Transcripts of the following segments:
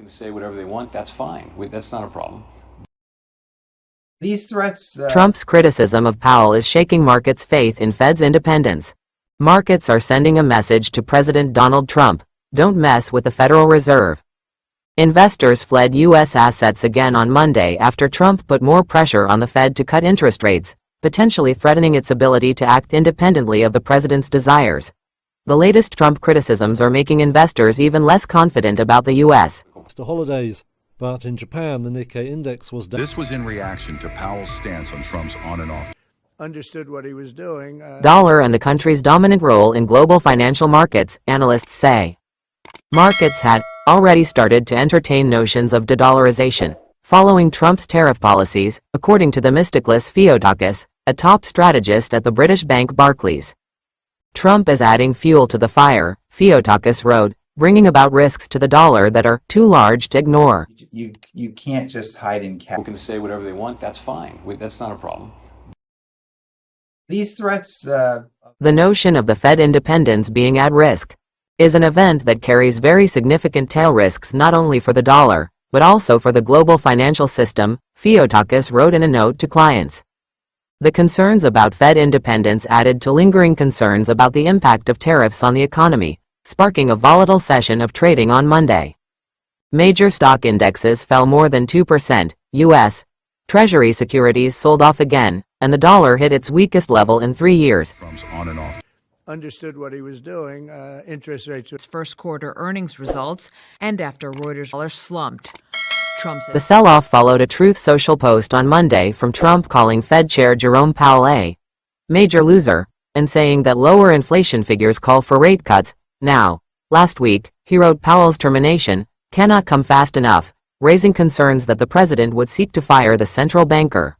Can say whatever they want, that's fine. That's not a problem. These threats. Trump's criticism of Powell is shaking markets' faith in Fed's independence. Markets are sending a message to President Donald Trump: don't mess with the Federal Reserve. Investors fled U.S. assets again on Monday after Trump put more pressure on the Fed to cut interest rates, potentially threatening its ability to act independently of the president's desires. The latest Trump criticisms are making investors even less confident about the U.S. To holidays, but in Japan the Nikkei index was down. This was in reaction to Powell's stance on Trump's on and off. Understood what he was doing. Dollar and the country's dominant role in global financial markets, analysts say. Markets had already started to entertain notions of de-dollarization, following Trump's tariff policies, according to Themistocles Theotokis, a top strategist at the British bank Barclays. Trump is adding fuel to the fire, Theotokis wrote, bringing about risks to the dollar that are too large to ignore. You can't just hide in cash. People can say whatever they want, that's fine. That's not a problem. These threats. The notion of the Fed independence being at risk is an event that carries very significant tail risks not only for the dollar, but also for the global financial system, Theotokis wrote in a note to clients. The concerns about Fed independence added to lingering concerns about the impact of tariffs on the economy, sparking a volatile session of trading on Monday. Major stock indexes fell more than 2%, U.S. Treasury securities sold off again, and the dollar hit its weakest level in 3 years. Trump's on and off. Understood what he was doing. Interest rates. Its first quarter earnings results, and after Reuters dollar slumped. Trump said the sell-off followed a Truth Social post on Monday from Trump calling Fed Chair Jerome Powell a major loser, and saying that lower inflation figures call for rate cuts now. Last week, he wrote Powell's termination cannot come fast enough, raising concerns that the president would seek to fire the central banker.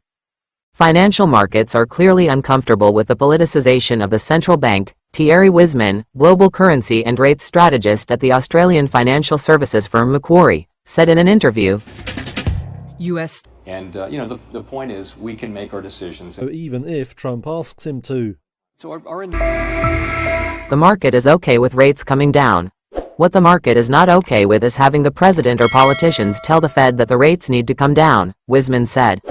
Financial markets are clearly uncomfortable with the politicization of the central bank, Thierry Wisman, global currency and rates strategist at the Australian financial services firm Macquarie, said in an interview. U.S. And, the point is we can make our decisions. So even if Trump asks him to. So The market is okay with rates coming down. What the market is not okay with is having the president or politicians tell the Fed that the rates need to come down, Wisman said.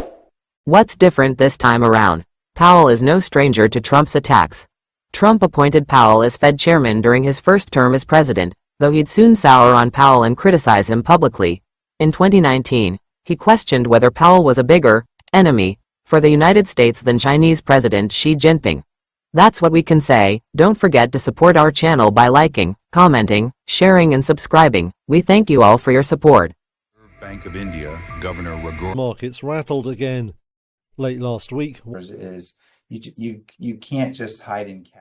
What's different this time around? Powell is no stranger to Trump's attacks. Trump appointed Powell as Fed chairman during his first term as president, though he'd soon sour on Powell and criticize him publicly. In 2019, he questioned whether Powell was a bigger enemy for the United States than Chinese President Xi Jinping. That's what we can say. Don't forget to support our channel by liking, commenting, sharing and subscribing. We thank you all for your support. Bank of India Governor Markets rattled again. Late last week. Is you can't just hide in cash.